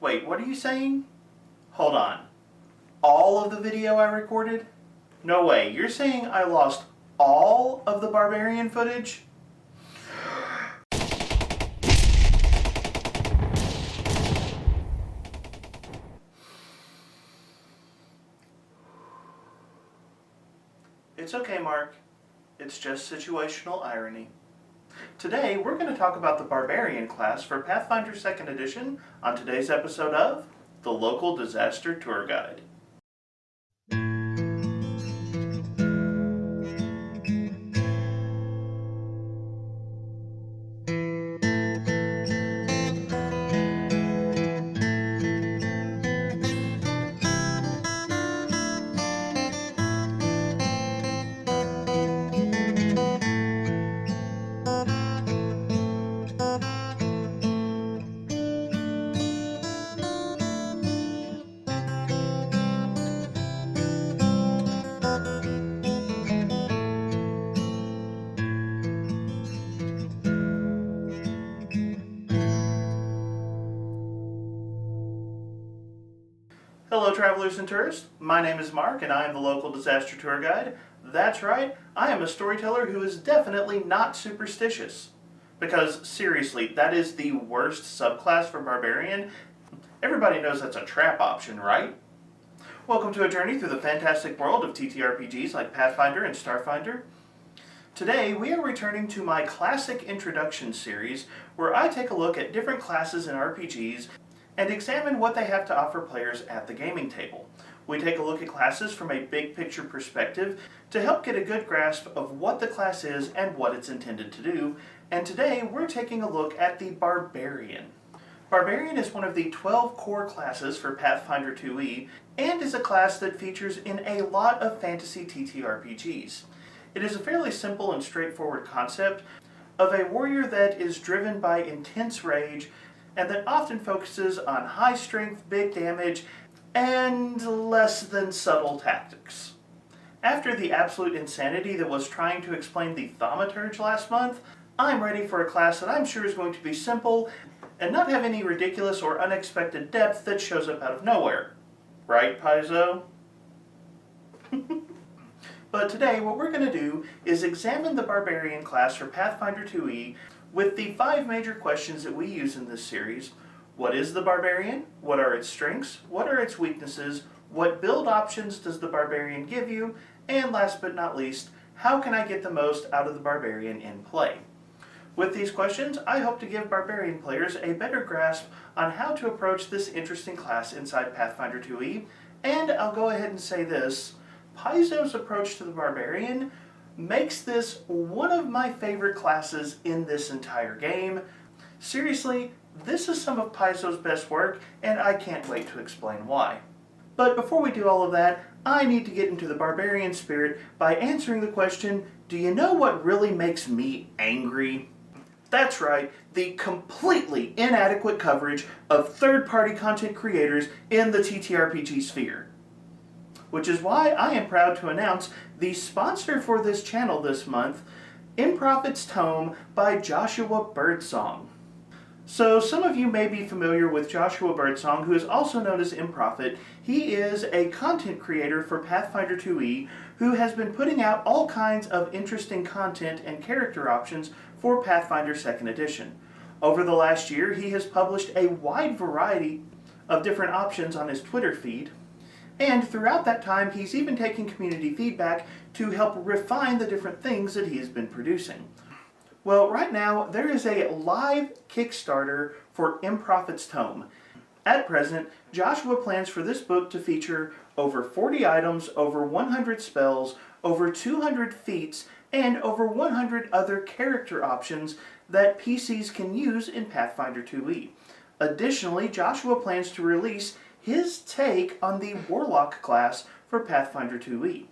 Wait, what are you saying? Hold on. All of the video I recorded? No way, you're saying I lost all of the Barbarian footage? It's okay, Mark. It's just situational irony. Today, we're going to talk about the Barbarian class for Pathfinder 2nd Edition on today's episode of The Local Disaster Tour Guide. Hello travelers and tourists, my name is Mark and I am the local disaster tour guide. That's right, I am a storyteller who is definitely not superstitious. Because seriously, that is the worst subclass for Barbarian. Everybody knows that's a trap option, right? Welcome to a journey through the fantastic world of TTRPGs like Pathfinder and Starfinder. Today we are returning to my classic introduction series where I take a look at different classes in RPGs and examine what they have to offer players at the gaming table. We take a look at classes from a big picture perspective to help get a good grasp of what the class is and what it's intended to do, and today we're taking a look at the Barbarian. Barbarian is one of the 12 core classes for Pathfinder 2e, and is a class that features in a lot of fantasy TTRPGs. It is a fairly simple and straightforward concept of a warrior that is driven by intense rage and that often focuses on high strength, big damage, and less than subtle tactics. After the absolute insanity that was trying to explain the thaumaturge last month, I'm ready for a class that I'm sure is going to be simple and not have any ridiculous or unexpected depth that shows up out of nowhere. Right, Paizo? But today what we're going to do is examine the Barbarian class for Pathfinder 2e with the 5 major questions that we use in this series. What is the Barbarian? What are its strengths? What are its weaknesses? What build options does the Barbarian give you? And last but not least, how can I get the most out of the Barbarian in play? With these questions, I hope to give Barbarian players a better grasp on how to approach this interesting class inside Pathfinder 2e, and I'll go ahead and say this, Paizo's approach to the Barbarian makes this one of my favorite classes in this entire game. Seriously, this is some of Paizo's best work, and I can't wait to explain why. But before we do all of that, I need to get into the Barbarian spirit by answering the question, do you know what really makes me angry? That's right, the completely inadequate coverage of third-party content creators in the TTRPG sphere. Which is why I am proud to announce the sponsor for this channel this month, Improphet's Tome by Joshua Birdsong. So some of you may be familiar with Joshua Birdsong, who is also known as Improphet. He is a content creator for Pathfinder 2e who has been putting out all kinds of interesting content and character options for Pathfinder 2nd Edition. Over the last year, he has published a wide variety of different options on his Twitter feed. And throughout that time, he's even taken community feedback to help refine the different things that he has been producing. Well, right now, there is a live Kickstarter for Improphet's Tome. At present, Joshua plans for this book to feature over 40 items, over 100 spells, over 200 feats, and over 100 other character options that PCs can use in Pathfinder 2e. Additionally, Joshua plans to release his take on the Warlock class for Pathfinder 2e.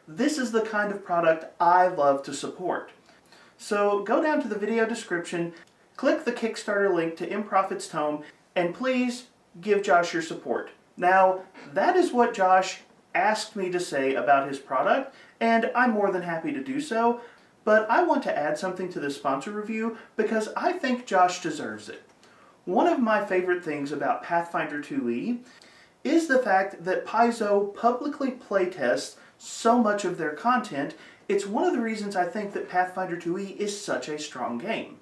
This is the kind of product I love to support. So go down to the video description, click the Kickstarter link to Improphet's Tome, and please give Josh your support. Now, that is what Josh asked me to say about his product, and I'm more than happy to do so, but I want to add something to this sponsor review because I think Josh deserves it. One of my favorite things about Pathfinder 2e is the fact that Paizo publicly playtests so much of their content. It's one of the reasons I think that Pathfinder 2e is such a strong game.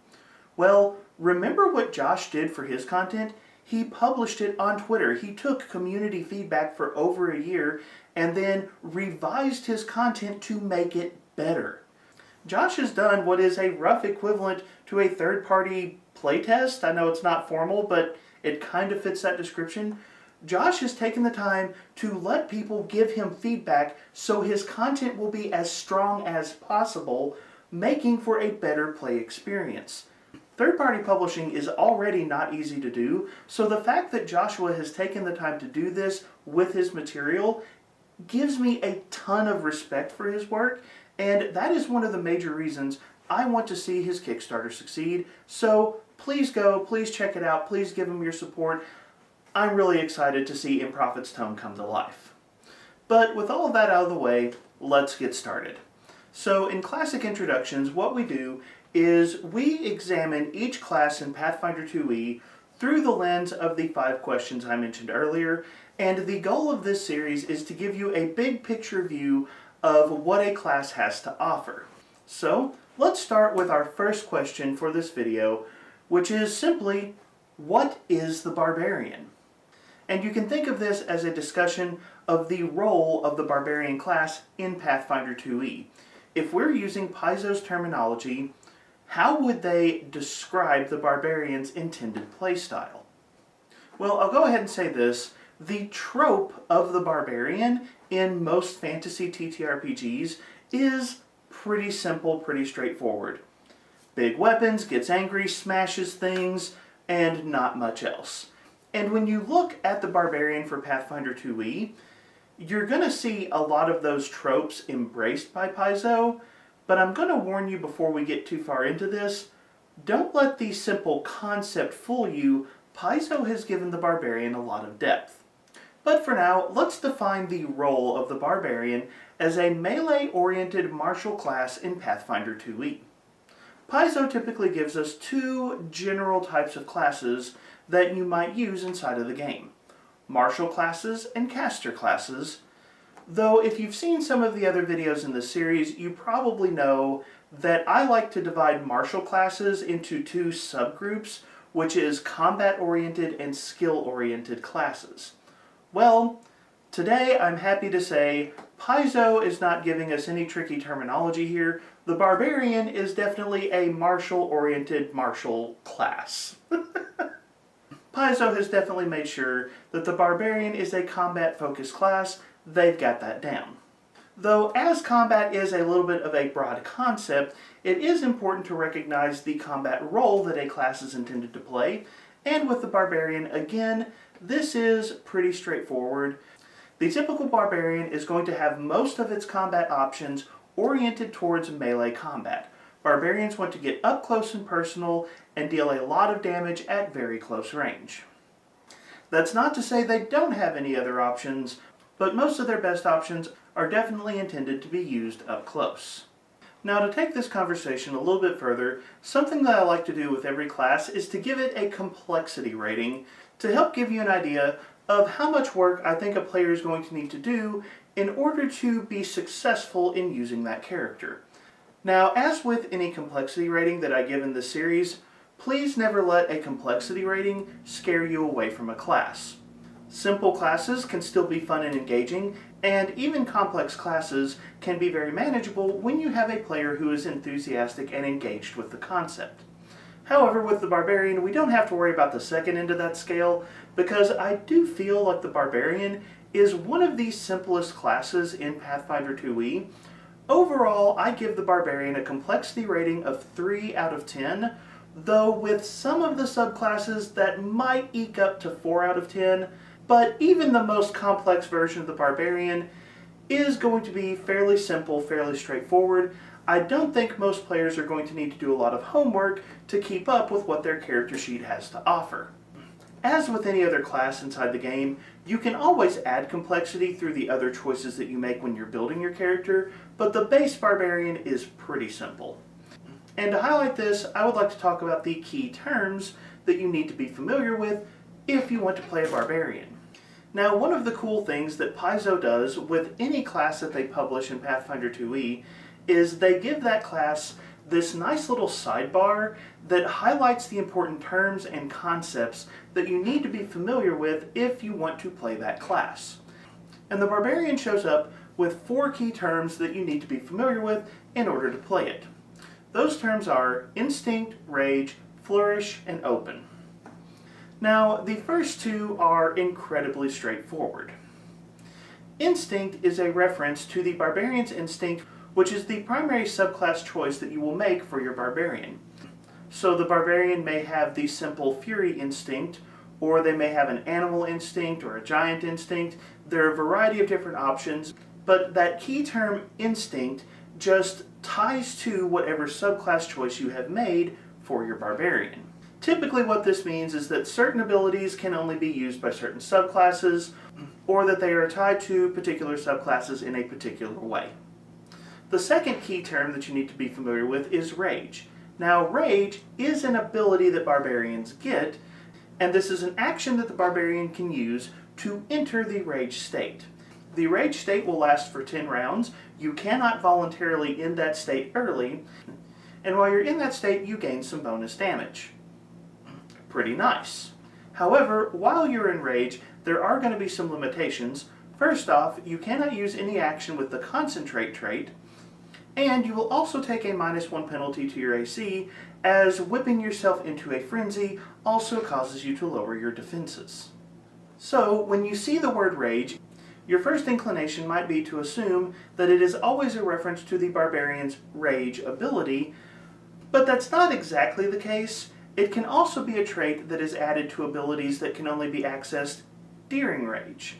Well, remember what Josh did for his content? He published it on Twitter. He took community feedback for over a year and then revised his content to make it better. Josh has done what is a rough equivalent to a third-party playtest. I know it's not formal, but it kind of fits that description. Josh has taken the time to let people give him feedback so his content will be as strong as possible, making for a better play experience. Third-party publishing is already not easy to do, so the fact that Joshua has taken the time to do this with his material gives me a ton of respect for his work, and that is one of the major reasons I want to see his Kickstarter succeed. So please go, please check it out, please give him your support. I'm really excited to see Improphet's Tome come to life. But with all of that out of the way, let's get started. So in classic introductions, what we do is we examine each class in Pathfinder 2e through the lens of the 5 questions I mentioned earlier, and the goal of this series is to give you a big picture view of what a class has to offer. So let's start with our first question for this video, which is simply, what is the Barbarian? And you can think of this as a discussion of the role of the Barbarian class in Pathfinder 2e. If we're using Paizo's terminology, how would they describe the Barbarian's intended playstyle? Well, I'll go ahead and say this. The trope of the Barbarian in most fantasy TTRPGs is pretty simple, pretty straightforward. Big weapons, gets angry, smashes things, and not much else. And when you look at the Barbarian for Pathfinder 2e, you're going to see a lot of those tropes embraced by Paizo, but I'm going to warn you before we get too far into this, don't let the simple concept fool you. Paizo has given the Barbarian a lot of depth. But for now, let's define the role of the Barbarian as a melee-oriented martial class in Pathfinder 2e. Paizo typically gives us 2 general types of classes that you might use inside of the game: martial classes and caster classes. Though if you've seen some of the other videos in this series, you probably know that I like to divide martial classes into 2 subgroups, which is combat-oriented and skill-oriented classes. Well, today I'm happy to say Paizo is not giving us any tricky terminology here. The Barbarian is definitely a martial-oriented martial class. Paizo has definitely made sure that the Barbarian is a combat-focused class. They've got that down. Though as combat is a little bit of a broad concept, it is important to recognize the combat role that a class is intended to play, and with the Barbarian, again, this is pretty straightforward. The typical Barbarian is going to have most of its combat options oriented towards melee combat. Barbarians want to get up close and personal and deal a lot of damage at very close range. That's not to say they don't have any other options, but most of their best options are definitely intended to be used up close. Now, to take this conversation a little bit further, something that I like to do with every class is to give it a complexity rating to help give you an idea of how much work I think a player is going to need to do in order to be successful in using that character. Now, as with any complexity rating that I give in this series, please never let a complexity rating scare you away from a class. Simple classes can still be fun and engaging, and even complex classes can be very manageable when you have a player who is enthusiastic and engaged with the concept. However, with the Barbarian, we don't have to worry about the second end of that scale, because I do feel like the Barbarian is one of the simplest classes in Pathfinder 2e. Overall, I give the Barbarian a complexity rating of 3 out of 10, though with some of the subclasses that might eke up to 4 out of 10, but even the most complex version of the Barbarian is going to be fairly simple, fairly straightforward. I don't think most players are going to need to do a lot of homework to keep up with what their character sheet has to offer. As with any other class inside the game, you can always add complexity through the other choices that you make when you're building your character, but the base Barbarian is pretty simple. And to highlight this, I would like to talk about the key terms that you need to be familiar with if you want to play a Barbarian. Now, one of the cool things that Paizo does with any class that they publish in Pathfinder 2e is they give that class this nice little sidebar that highlights the important terms and concepts that you need to be familiar with if you want to play that class. And the Barbarian shows up with 4 key terms that you need to be familiar with in order to play it. Those terms are Instinct, Rage, Flourish, and Open. Now, the first 2 are incredibly straightforward. Instinct is a reference to the Barbarian's Instinct, which is the primary subclass choice that you will make for your Barbarian. So the Barbarian may have the simple Fury Instinct, or they may have an Animal Instinct or a Giant Instinct. There are a variety of different options, but that key term Instinct just ties to whatever subclass choice you have made for your Barbarian. Typically what this means is that certain abilities can only be used by certain subclasses, or that they are tied to particular subclasses in a particular way. The second key term that you need to be familiar with is Rage. Now, Rage is an ability that Barbarians get, and this is an action that the Barbarian can use to enter the Rage state. The Rage state will last for 10 rounds. You cannot voluntarily end that state early, and while you're in that state, you gain some bonus damage. Pretty nice. However, while you're in Rage, there are going to be some limitations. First off, you cannot use any action with the Concentrate trait, and you will also take a -1 penalty to your AC, as whipping yourself into a frenzy also causes you to lower your defenses. So, when you see the word Rage, your first inclination might be to assume that it is always a reference to the Barbarian's Rage ability, but that's not exactly the case. It can also be a trait that is added to abilities that can only be accessed during Rage.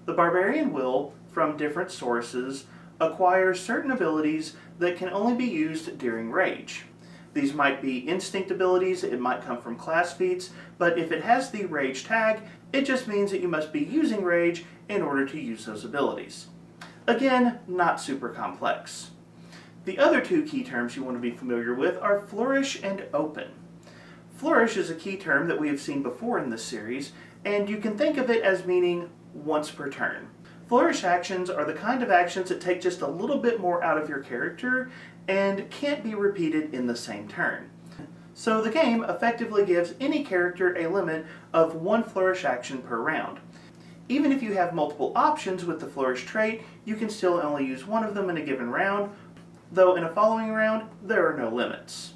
The Barbarian will, from different sources, acquire certain abilities that can only be used during Rage. These might be instinct abilities, it might come from class feats, but if it has the Rage tag, it just means that you must be using Rage in order to use those abilities. Again, not super complex. The other 2 key terms you want to be familiar with are Flourish and Open. Flourish is a key term that we have seen before in this series, and you can think of it as meaning once per turn. Flourish actions are the kind of actions that take just a little bit more out of your character and can't be repeated in the same turn. So the game effectively gives any character a limit of 1 flourish action per round. Even if you have multiple options with the flourish trait, you can still only use 1 of them in a given round, though in a following round, there are no limits.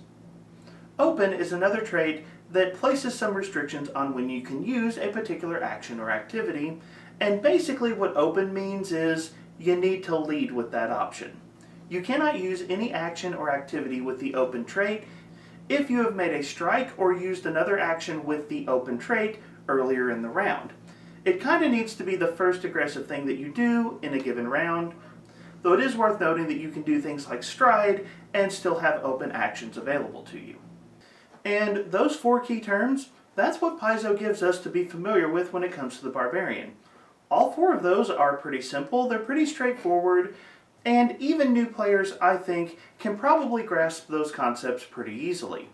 Open is another trait that places some restrictions on when you can use a particular action or activity, and basically what Open means is you need to lead with that option. You cannot use any action or activity with the Open trait if you have made a strike or used another action with the Open trait earlier in the round. It kind of needs to be the first aggressive thing that you do in a given round, though it is worth noting that you can do things like Stride and still have open actions available to you. And those 4 key terms, that's what Paizo gives us to be familiar with when it comes to the Barbarian. All 4 of those are pretty simple, they're pretty straightforward, and even new players, I think, can probably grasp those concepts pretty easily.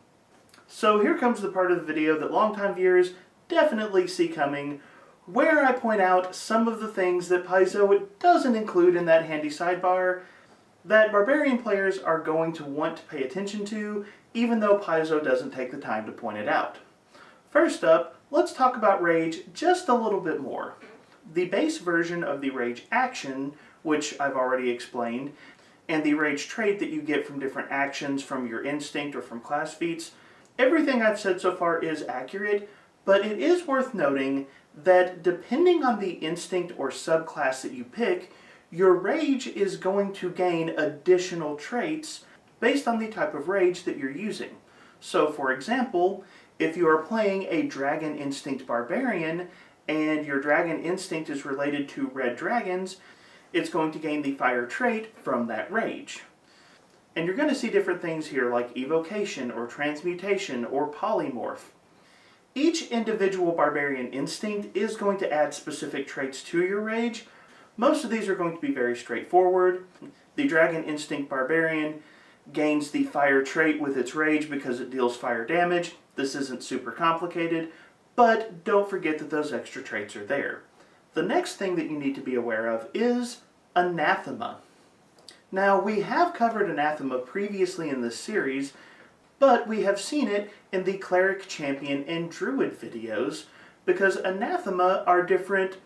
So here comes the part of the video that longtime viewers definitely see coming, where I point out some of the things that Paizo doesn't include in that handy sidebar that Barbarian players are going to want to pay attention to, even though Paizo doesn't take the time to point it out. First up, let's talk about Rage just a little bit more. The base version of the Rage action, which I've already explained, and the Rage trait that you get from different actions from your instinct or from class feats, everything I've said so far is accurate, but it is worth noting that depending on the instinct or subclass that you pick, your Rage is going to gain additional traits based on the type of Rage that you're using. So for example, if you are playing a Dragon Instinct Barbarian, and your Dragon Instinct is related to red dragons, it's going to gain the Fire trait from that Rage. And you're going to see different things here like Evocation or Transmutation or Polymorph. Each individual Barbarian Instinct is going to add specific traits to your Rage. Most of these are going to be very straightforward. The Dragon Instinct Barbarian gains the Fire trait with its Rage because it deals fire damage. This isn't super complicated, but don't forget that those extra traits are there. The next thing that you need to be aware of is anathema. Now, we have covered anathema previously in this series, but we have seen it in the cleric, champion, and druid videos because anathema are different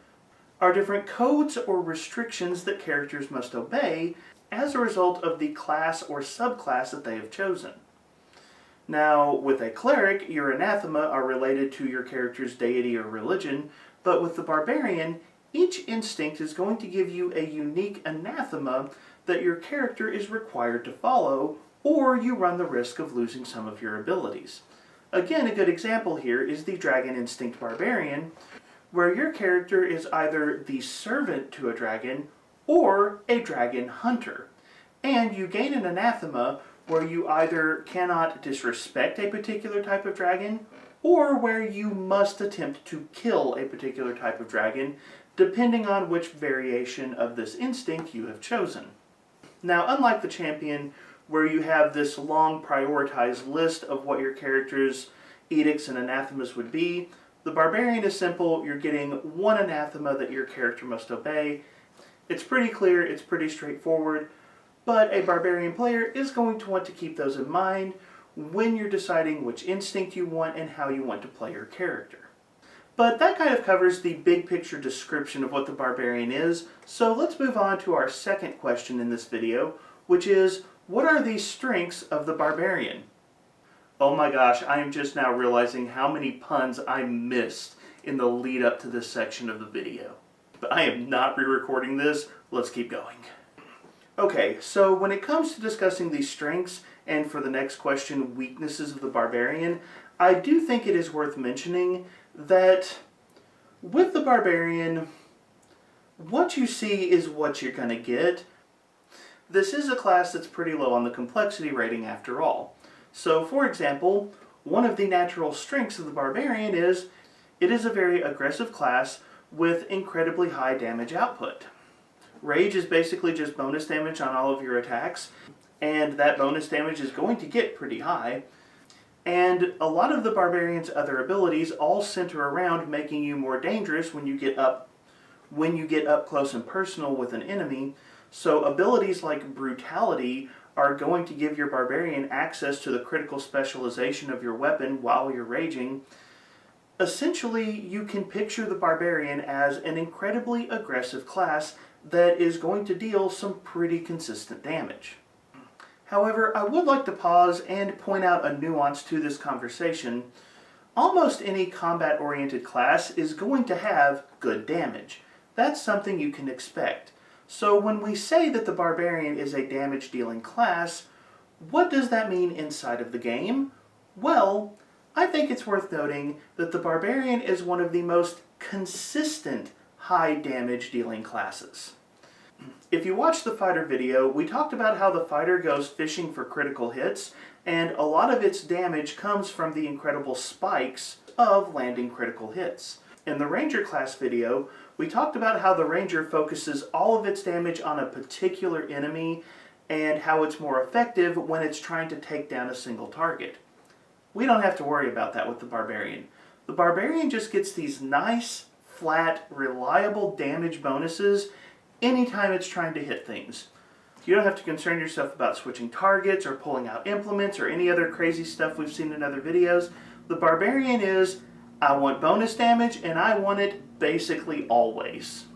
codes or restrictions that characters must obey as a result of the class or subclass that they have chosen. Now, with a cleric, your anathema are related to your character's deity or religion, but with the barbarian, each instinct is going to give you a unique anathema that your character is required to follow, or you run the risk of losing some of your abilities. Again, a good example here is the Dragon Instinct Barbarian, where your character is either the servant to a dragon or a dragon hunter. And you gain an anathema where you either cannot disrespect a particular type of dragon, or where you must attempt to kill a particular type of dragon, depending on which variation of this instinct you have chosen. Now, unlike the champion, where you have this long prioritized list of what your character's edicts and anathemas would be, the barbarian is simple. You're getting one anathema that your character must obey. It's pretty clear, it's pretty straightforward, but a barbarian player is going to want to keep those in mind when you're deciding which instinct you want and how you want to play your character. But that kind of covers the big picture description of what the barbarian is, so let's move on to our second question in this video, which is, what are the strengths of the barbarian? Oh my gosh, I am just now realizing how many puns I missed in the lead up to this section of the video. But I am not re-recording this, let's keep going. Okay, so when it comes to discussing the strengths, and for the next question, weaknesses of the barbarian, I do think it is worth mentioning that with the barbarian, what you see is what you're going to get. This is a class that's pretty low on the complexity rating after all. So, for example, one of the natural strengths of the barbarian is it is a very aggressive class with incredibly high damage output. Rage is basically just bonus damage on all of your attacks, and that bonus damage is going to get pretty high. And a lot of the barbarian's other abilities all center around making you more dangerous when you get up close and personal with an enemy. So abilities like brutality are going to give your barbarian access to the critical specialization of your weapon while you're raging. Essentially, you can picture the barbarian as an incredibly aggressive class that is going to deal some pretty consistent damage. However, I would like to pause and point out a nuance to this conversation. Almost any combat-oriented class is going to have good damage. That's something you can expect. So when we say that the barbarian is a damage-dealing class, what does that mean inside of the game? Well, I think it's worth noting that the barbarian is one of the most consistent high damage dealing classes. If you watched the fighter video, we talked about how the fighter goes fishing for critical hits, and a lot of its damage comes from the incredible spikes of landing critical hits. In the ranger class video, we talked about how the ranger focuses all of its damage on a particular enemy and how it's more effective when it's trying to take down a single target. We don't have to worry about that with the barbarian. The barbarian just gets these nice, flat, reliable damage bonuses anytime it's trying to hit things. You don't have to concern yourself about switching targets or pulling out implements or any other crazy stuff we've seen in other videos. The barbarian is, I want bonus damage and I want it basically always.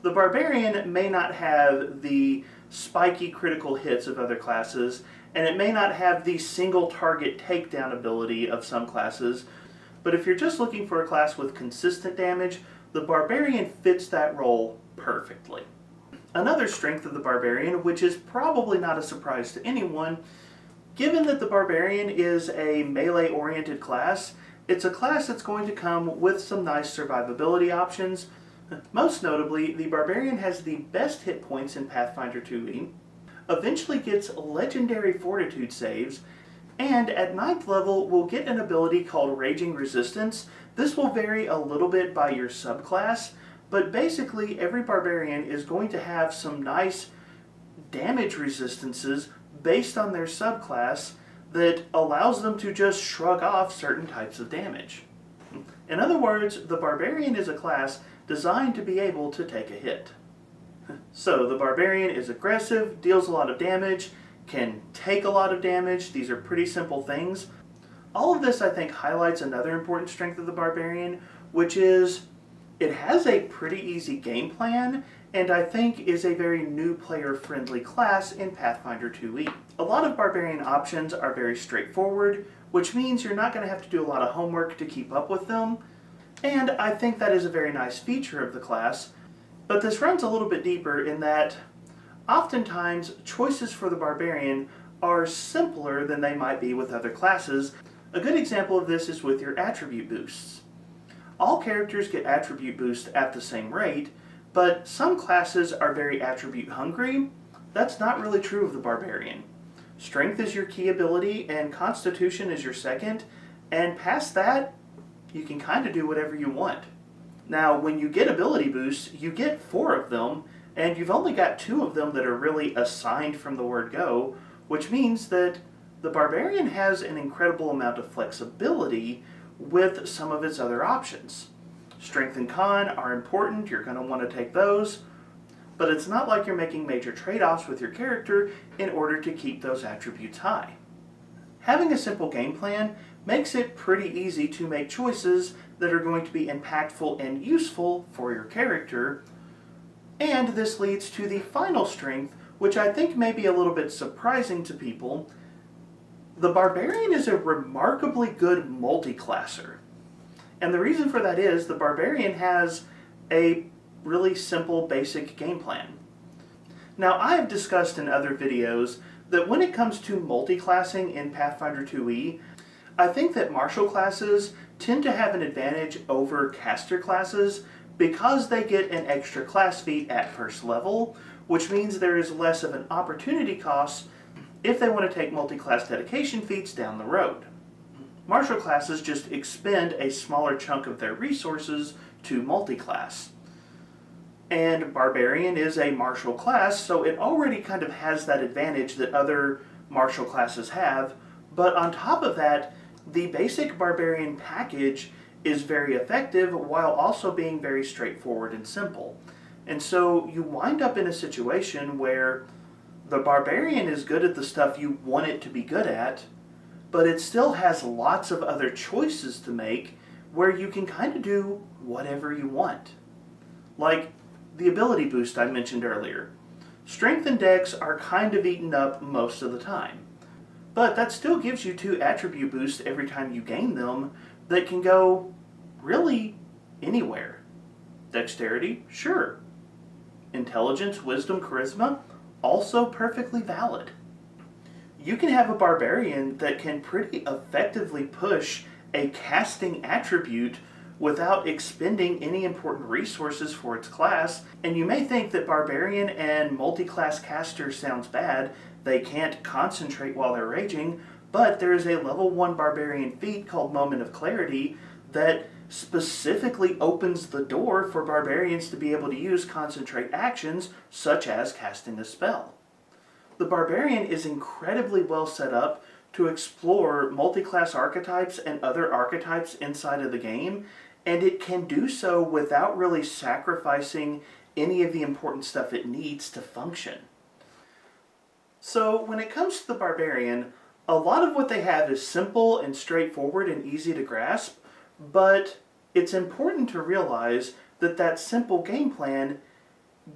The barbarian may not have the spiky critical hits of other classes, and it may not have the single target takedown ability of some classes, but if you're just looking for a class with consistent damage, the barbarian fits that role perfectly. Another strength of the barbarian, which is probably not a surprise to anyone, given that the barbarian is a melee-oriented class, it's a class that's going to come with some nice survivability options. Most notably, the barbarian has the best hit points in Pathfinder 2e, eventually gets legendary fortitude saves, and at 9th level will get an ability called Raging Resistance. This will vary a little bit by your subclass, but basically every barbarian is going to have some nice damage resistances based on their subclass that allows them to just shrug off certain types of damage. In other words, the Barbarian is a class designed to be able to take a hit. So the Barbarian is aggressive, deals a lot of damage, can take a lot of damage. These are pretty simple things. All of this, I think, highlights another important strength of the Barbarian, which is it has a pretty easy game plan, and I think is a very new player-friendly class in Pathfinder 2e. A lot of Barbarian options are very straightforward, which means you're not going to have to do a lot of homework to keep up with them, and I think that is a very nice feature of the class. But this runs a little bit deeper in that oftentimes choices for the Barbarian are simpler than they might be with other classes. A good example of this is with your attribute boosts. All characters get attribute boosts at the same rate, but some classes are very attribute hungry. That's not really true of the Barbarian. Strength is your key ability and Constitution is your second, and past that, you can kind of do whatever you want. Now, when you get ability boosts, you get 4 of them, and you've only got 2 of them that are really assigned from the word go, which means that the Barbarian has an incredible amount of flexibility with some of its other options. Strength and Con are important, you're going to want to take those, but it's not like you're making major trade-offs with your character in order to keep those attributes high. Having a simple game plan makes it pretty easy to make choices that are going to be impactful and useful for your character, and this leads to the final strength, which I think may be a little bit surprising to people. The Barbarian is a remarkably good multi-classer. And the reason for that is the Barbarian has a really simple basic game plan. Now, I have discussed in other videos that when it comes to multi-classing in Pathfinder 2e, I think that martial classes tend to have an advantage over caster classes because they get an extra class feat at first level, which means there is less of an opportunity cost if they want to take multi-class dedication feats down the road. Martial classes just expend a smaller chunk of their resources to multi-class. And Barbarian is a martial class, so it already kind of has that advantage that other martial classes have, but on top of that, the basic Barbarian package is very effective while also being very straightforward and simple. And so you wind up in a situation where the Barbarian is good at the stuff you want it to be good at, but it still has lots of other choices to make where you can kind of do whatever you want. Like the ability boost I mentioned earlier. Strength and Dex are kind of eaten up most of the time, but that still gives you 2 attribute boosts every time you gain them that can go really anywhere. Dexterity, sure. Intelligence, Wisdom, Charisma, also perfectly valid. You can have a Barbarian that can pretty effectively push a casting attribute without expending any important resources for its class, and you may think that Barbarian and multi-class caster sounds bad, they can't concentrate while they're raging, but there is a level 1 Barbarian feat called Moment of Clarity that specifically opens the door for Barbarians to be able to use concentrate actions such as casting a spell. The Barbarian is incredibly well set up to explore multi-class archetypes and other archetypes inside of the game, and it can do so without really sacrificing any of the important stuff it needs to function. So when it comes to the Barbarian, a lot of what they have is simple and straightforward and easy to grasp, but it's important to realize that that simple game plan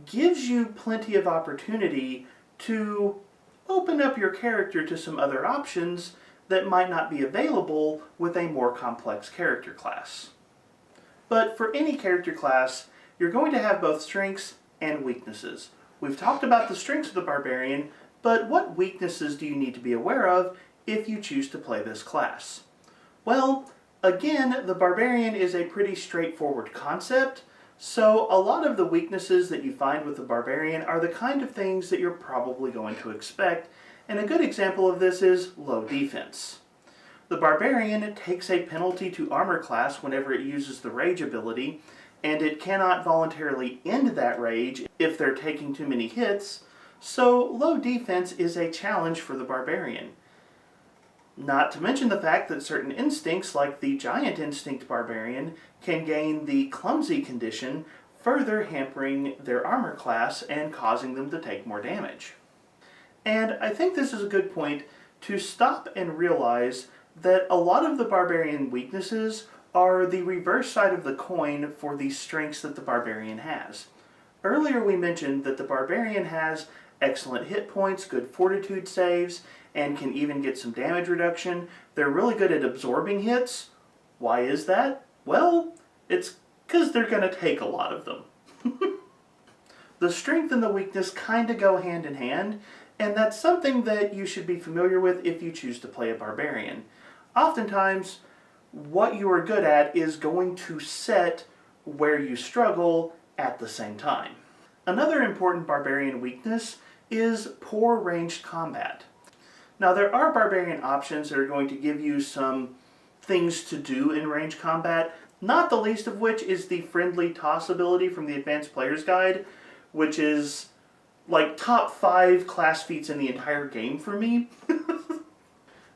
gives you plenty of opportunity to open up your character to some other options that might not be available with a more complex character class. But for any character class, you're going to have both strengths and weaknesses. We've talked about the strengths of the Barbarian, but what weaknesses do you need to be aware of if you choose to play this class? Well, again, the Barbarian is a pretty straightforward concept, so a lot of the weaknesses that you find with the Barbarian are the kind of things that you're probably going to expect, and a good example of this is low defense. The Barbarian takes a penalty to armor class whenever it uses the rage ability, and it cannot voluntarily end that rage if they're taking too many hits, so low defense is a challenge for the Barbarian. Not to mention the fact that certain instincts, like the Giant Instinct Barbarian, can gain the Clumsy condition, further hampering their armor class and causing them to take more damage. And I think this is a good point to stop and realize that a lot of the Barbarian weaknesses are the reverse side of the coin for the strengths that the Barbarian has. Earlier we mentioned that the Barbarian has excellent hit points, good fortitude saves, and can even get some damage reduction. They're really good at absorbing hits. Why is that? Well, it's because they're going to take a lot of them. The strength and the weakness kind of go hand in hand, and that's something that you should be familiar with if you choose to play a Barbarian. Oftentimes, what you are good at is going to set where you struggle at the same time. Another important Barbarian weakness is poor ranged combat. Now, there are Barbarian options that are going to give you some things to do in ranged combat, not the least of which is the friendly toss ability from the Advanced Player's Guide, which is like top 5 class feats in the entire game for me.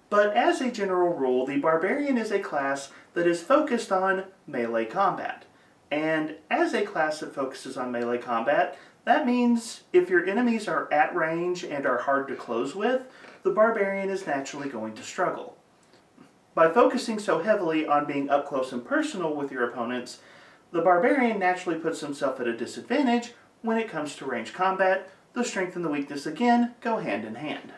But as a general rule, the Barbarian is a class that is focused on melee combat. And as a class that focuses on melee combat, that means if your enemies are at range and are hard to close with, the Barbarian is naturally going to struggle. By focusing so heavily on being up close and personal with your opponents, the Barbarian naturally puts himself at a disadvantage when it comes to ranged combat. The strength and the weakness again go hand in hand.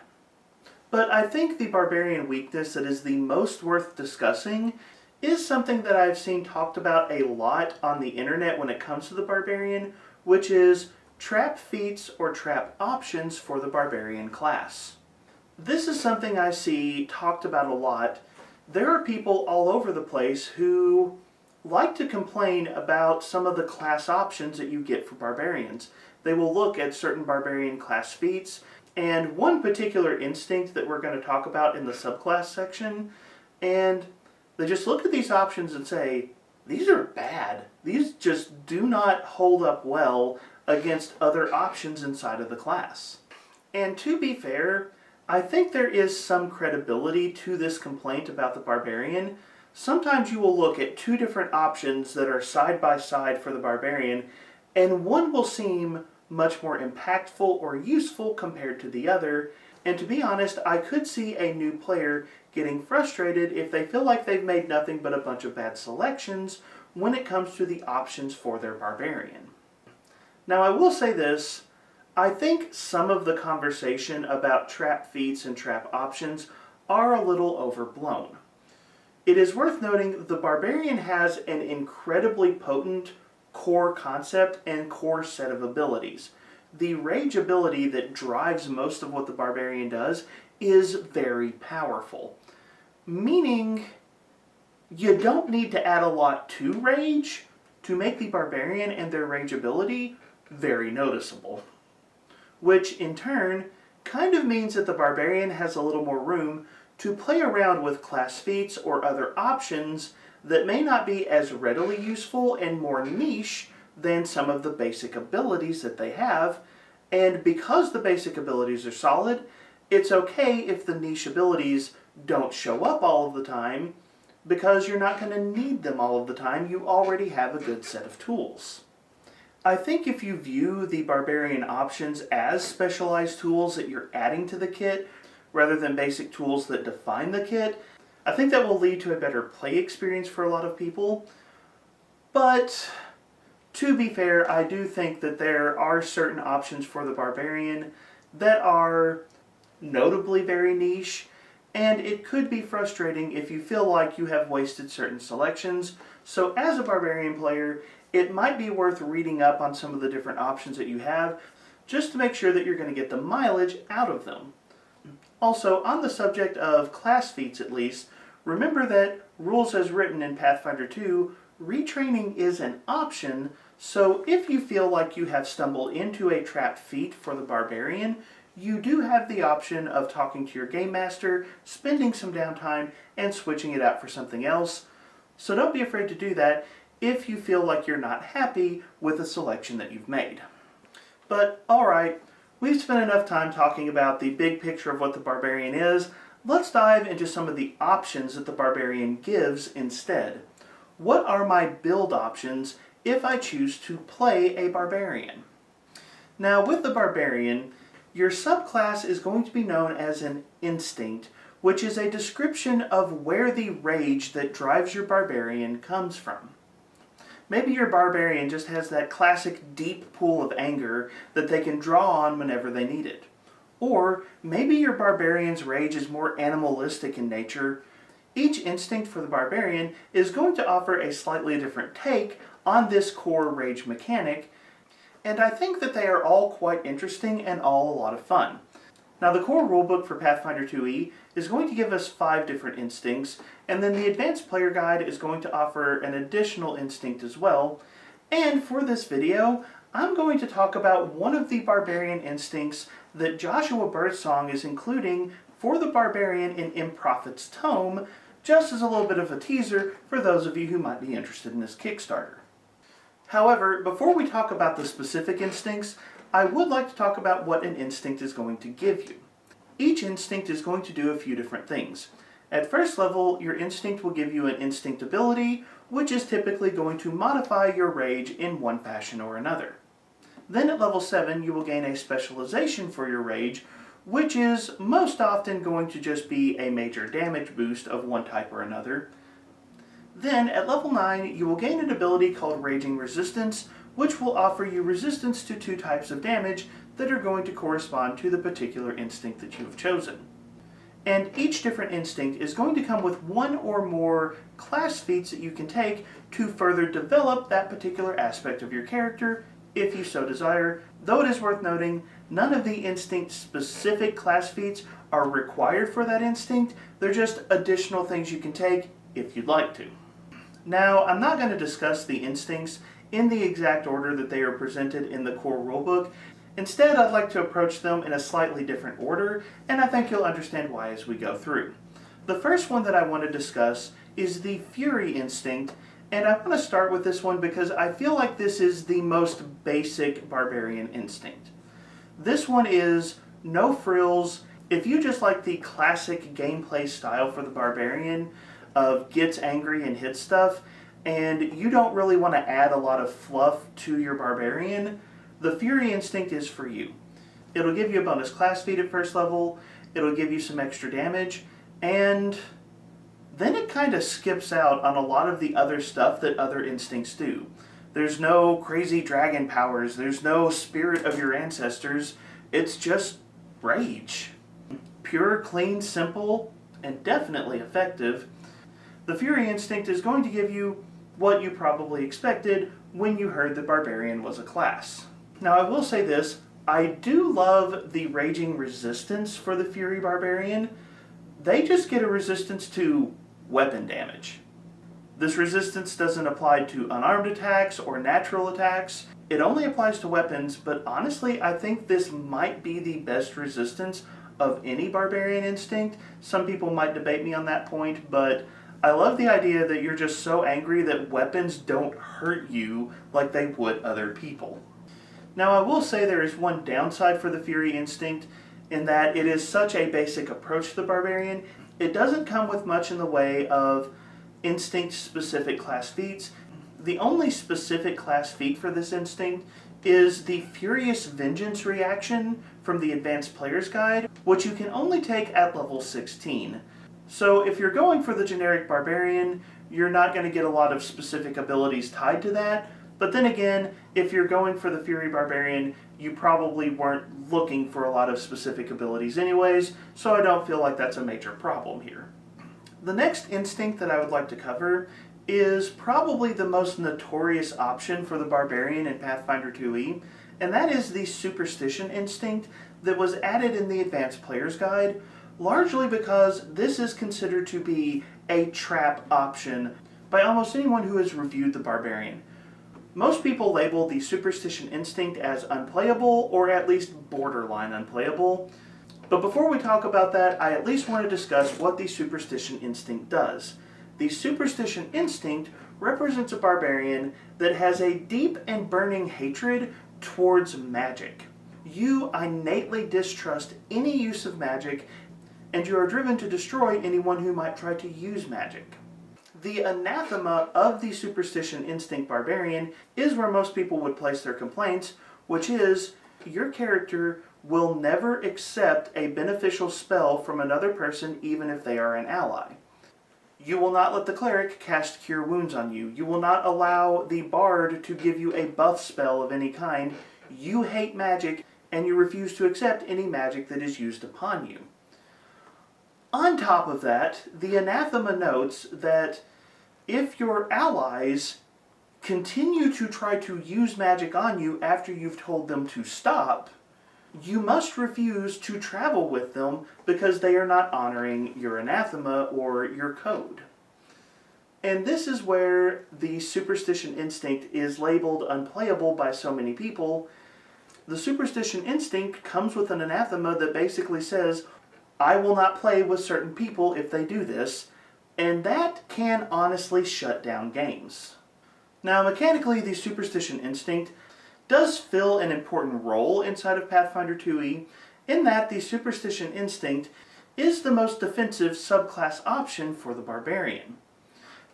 But I think the Barbarian weakness that is the most worth discussing is something that I've seen talked about a lot on the internet when it comes to the Barbarian, which is trap feats or trap options for the Barbarian class. This is something I see talked about a lot. There are people all over the place who like to complain about some of the class options that you get for Barbarians. They will look at certain Barbarian class feats, and one particular instinct that we're going to talk about in the subclass section, and they just look at these options and say, these are bad. These just do not hold up well against other options inside of the class. And to be fair, I think there is some credibility to this complaint about the Barbarian. Sometimes you will look at 2 different options that are side by side for the Barbarian, and one will seem much more impactful or useful compared to the other. And to be honest, I could see a new player getting frustrated if they feel like they've made nothing but a bunch of bad selections when it comes to the options for their Barbarian. Now, I will say this, I think some of the conversation about trap feats and trap options are a little overblown. It is worth noting the Barbarian has an incredibly potent core concept and core set of abilities. The rage ability that drives most of what the Barbarian does is very powerful. Meaning, you don't need to add a lot to rage to make the Barbarian and their rage ability very noticeable. Which in turn kind of means that the Barbarian has a little more room to play around with class feats or other options that may not be as readily useful and more niche than some of the basic abilities that they have. And because the basic abilities are solid, it's okay if the niche abilities don't show up all of the time, because you're not going to need them all of the time. You already have a good set of tools. I think if you view the Barbarian options as specialized tools that you're adding to the kit, rather than basic tools that define the kit, I think that will lead to a better play experience for a lot of people. But to be fair, I do think that there are certain options for the Barbarian that are notably very niche, and it could be frustrating if you feel like you have wasted certain selections. So as a Barbarian player, it might be worth reading up on some of the different options that you have, just to make sure that you're going to get the mileage out of them. Also, on the subject of class feats at least, remember that rules as written in Pathfinder 2, retraining is an option, so if you feel like you have stumbled into a trap feat for the Barbarian, you do have the option of talking to your game master, spending some downtime, and switching it out for something else. So don't be afraid to do that if you feel like you're not happy with the selection that you've made. But alright, we've spent enough time talking about the big picture of what the Barbarian is. Let's dive into some of the options that the Barbarian gives instead. What are my build options if I choose to play a Barbarian? Now with the Barbarian, your subclass is going to be known as an instinct, which is a description of where the rage that drives your Barbarian comes from. Maybe your Barbarian just has that classic deep pool of anger that they can draw on whenever they need it. Or maybe your Barbarian's rage is more animalistic in nature. Each instinct for the Barbarian is going to offer a slightly different take on this core rage mechanic, and I think that they are all quite interesting and all a lot of fun. Now the core rulebook for Pathfinder 2e is going to give us 5 different instincts, and then the advanced player guide is going to offer an additional instinct as well. And for this video, I'm going to talk about one of the Barbarian instincts that Joshua Birdsong is including for the Barbarian in Improphet's Tome, just as a little bit of a teaser for those of you who might be interested in this Kickstarter. However, before we talk about the specific instincts, I would like to talk about what an instinct is going to give you. Each instinct is going to do a few different things. At first level, your instinct will give you an instinct ability, which is typically going to modify your rage in one fashion or another. Then at level 7, you will gain a specialization for your rage, which is most often going to just be a major damage boost of one type or another. Then at level 9, you will gain an ability called Raging Resistance, which will offer you resistance to 2 types of damage that are going to correspond to the particular instinct that you have chosen. And each different instinct is going to come with 1 or more class feats that you can take to further develop that particular aspect of your character, if you so desire. Though it is worth noting, none of the instinct-specific class feats are required for that instinct. They're just additional things you can take if you'd like to. Now, I'm not going to discuss the instincts in the exact order that they are presented in the core rulebook. Instead, I'd like to approach them in a slightly different order, and I think you'll understand why as we go through. The first one that I want to discuss is the Fury instinct, and I want to start with this one because I feel like this is the most basic Barbarian instinct. This one is no frills. If you just like the classic gameplay style for the Barbarian of gets angry and hits stuff, and you don't really want to add a lot of fluff to your Barbarian, the Fury instinct is for you. It'll give you a bonus class feat at first level, it'll give you some extra damage, and then it kind of skips out on a lot of the other stuff that other instincts do. There's no crazy dragon powers, there's no spirit of your ancestors, it's just rage. Pure, clean, simple, and definitely effective. The Fury instinct is going to give you what you probably expected when you heard the Barbarian was a class. Now I will say this, I do love the Raging Resistance for the Fury Barbarian. They just get a resistance to weapon damage. This resistance doesn't apply to unarmed attacks or natural attacks. It only applies to weapons, but honestly I think this might be the best resistance of any Barbarian instinct. Some people might debate me on that point, but I love the idea that you're just so angry that weapons don't hurt you like they would other people. Now I will say there is one downside for the Fury instinct in that it is such a basic approach to the Barbarian. It doesn't come with much in the way of instinct-specific class feats. The only specific class feat for this instinct is the Furious Vengeance reaction from the Advanced Player's Guide, which you can only take at level 16. So if you're going for the generic Barbarian, you're not going to get a lot of specific abilities tied to that. But then again, if you're going for the Fury Barbarian, you probably weren't looking for a lot of specific abilities anyways, so I don't feel like that's a major problem here. The next instinct that I would like to cover is probably the most notorious option for the Barbarian in Pathfinder 2e, and that is the Superstition instinct that was added in the Advanced Player's Guide, largely because this is considered to be a trap option by almost anyone who has reviewed the Barbarian. Most people label the Superstition instinct as unplayable, or at least borderline unplayable. But before we talk about that, I at least want to discuss what the Superstition instinct does. The Superstition instinct represents a Barbarian that has a deep and burning hatred towards magic. You innately distrust any use of magic, and you are driven to destroy anyone who might try to use magic. The anathema of the Superstition Instinct Barbarian is where most people would place their complaints, which is, your character will never accept a beneficial spell from another person even if they are an ally. You will not let the cleric cast Cure Wounds on you. You will not allow the bard to give you a buff spell of any kind. You hate magic, and you refuse to accept any magic that is used upon you. On top of that, the anathema notes that if your allies continue to try to use magic on you after you've told them to stop, you must refuse to travel with them because they are not honoring your anathema or your code. And this is where the Superstition Instinct is labeled unplayable by so many people. The Superstition Instinct comes with an anathema that basically says, I will not play with certain people if they do this, and that can honestly shut down games. Now, mechanically, the Superstition Instinct does fill an important role inside of Pathfinder 2e, in that the Superstition Instinct is the most defensive subclass option for the Barbarian.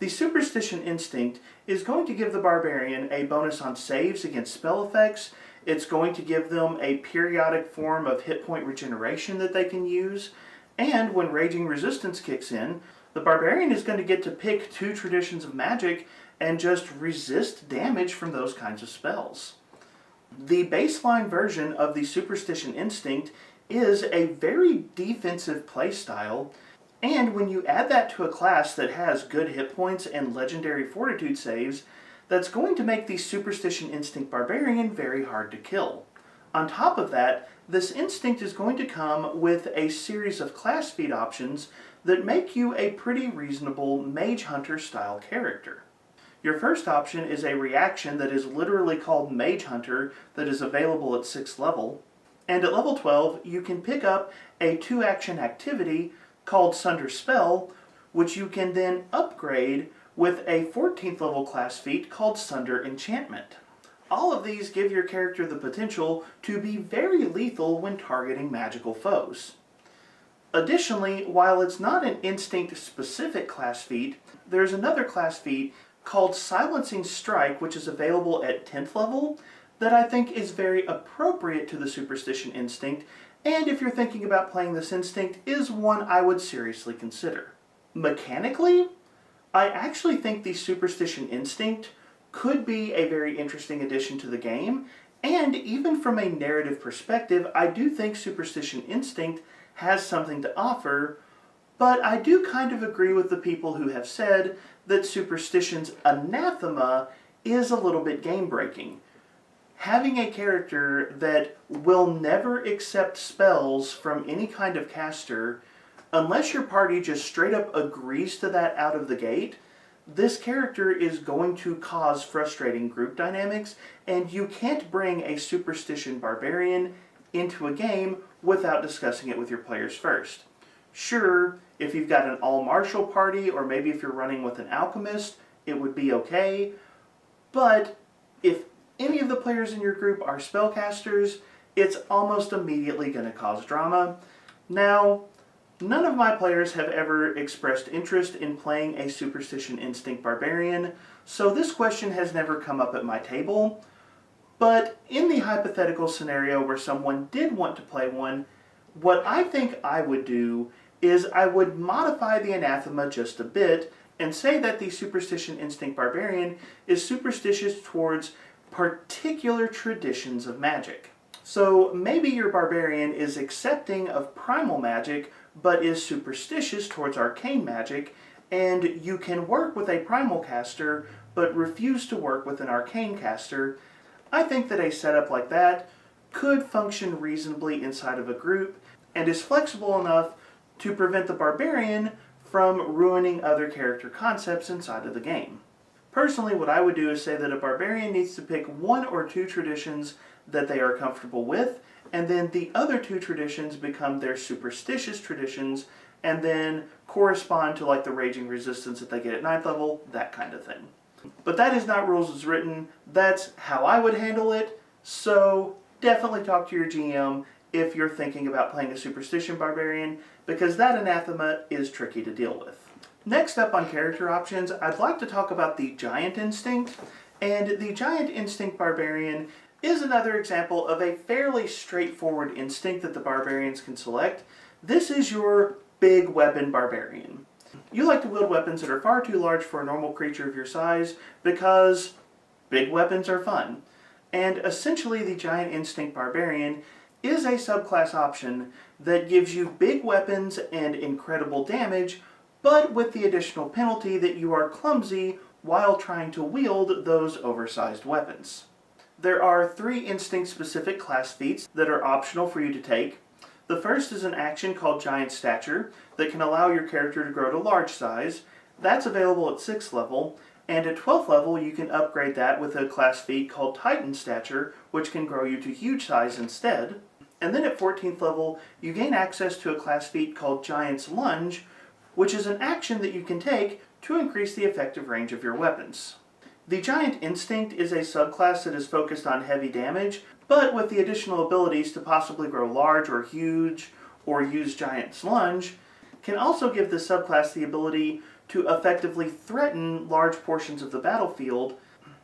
The Superstition Instinct is going to give the Barbarian a bonus on saves against spell effects. It's going to give them a periodic form of hit point regeneration that they can use, and when Raging Resistance kicks in, the Barbarian is going to get to pick 2 traditions of magic and just resist damage from those kinds of spells. The baseline version of the Superstition Instinct is a very defensive playstyle, and when you add that to a class that has good hit points and legendary fortitude saves, that's going to make the Superstition Instinct Barbarian very hard to kill. On top of that, this instinct is going to come with a series of class feat options that make you a pretty reasonable Mage Hunter style character. Your first option is a reaction that is literally called Mage Hunter that is available at 6th level. And at level 12, you can pick up a 2-action activity called Sunder Spell, which you can then upgrade with a 14th level class feat called Sunder Enchantment. All of these give your character the potential to be very lethal when targeting magical foes. Additionally, while it's not an instinct-specific class feat, there's another class feat called Silencing Strike, which is available at 10th level, that I think is very appropriate to the Superstition Instinct, and if you're thinking about playing this instinct, is one I would seriously consider. Mechanically, I actually think the Superstition Instinct could be a very interesting addition to the game, and even from a narrative perspective, I do think Superstition Instinct has something to offer, but I do kind of agree with the people who have said that Superstition's anathema is a little bit game-breaking. Having a character that will never accept spells from any kind of caster, unless your party just straight up agrees to that out of the gate, this character is going to cause frustrating group dynamics, and you can't bring a Superstition Barbarian into a game without discussing it with your players first. Sure, if you've got an all-martial party, or maybe if you're running with an alchemist, it would be okay, but if any of the players in your group are spellcasters, it's almost immediately going to cause drama. Now, none of my players have ever expressed interest in playing a Superstition Instinct Barbarian, so this question has never come up at my table. But in the hypothetical scenario where someone did want to play one, what I think I would do is I would modify the anathema just a bit and say that the Superstition Instinct Barbarian is superstitious towards particular traditions of magic. So maybe your Barbarian is accepting of primal magic, but is superstitious towards arcane magic, and you can work with a primal caster, but refuse to work with an arcane caster. I think that a setup like that could function reasonably inside of a group, and is flexible enough to prevent the Barbarian from ruining other character concepts inside of the game. Personally, what I would do is say that a Barbarian needs to pick 1 or 2 traditions that they are comfortable with, and then the other 2 traditions become their superstitious traditions, and then correspond to like the Raging Resistance that they get at 9th level, that kind of thing. But that is not rules as written, that's how I would handle it, so definitely talk to your GM if you're thinking about playing a Superstition Barbarian, because that anathema is tricky to deal with. Next up on character options, I'd like to talk about the Giant Instinct, and the Giant Instinct Barbarian is another example of a fairly straightforward instinct that the barbarians can select. This is your big weapon barbarian. You like to wield weapons that are far too large for a normal creature of your size because big weapons are fun. And essentially the Giant Instinct Barbarian is a subclass option that gives you big weapons and incredible damage, but with the additional penalty that you are clumsy while trying to wield those oversized weapons. There are 3 instinct-specific class feats that are optional for you to take. The first is an action called Giant Stature that can allow your character to grow to large size. That's available at 6th level, and at 12th level you can upgrade that with a class feat called Titan Stature, which can grow you to huge size instead. And then at 14th level you gain access to a class feat called Giant's Lunge, which is an action that you can take to increase the effective range of your weapons. The Giant Instinct is a subclass that is focused on heavy damage, but with the additional abilities to possibly grow large or huge or use Giant's Lunge, can also give this subclass the ability to effectively threaten large portions of the battlefield,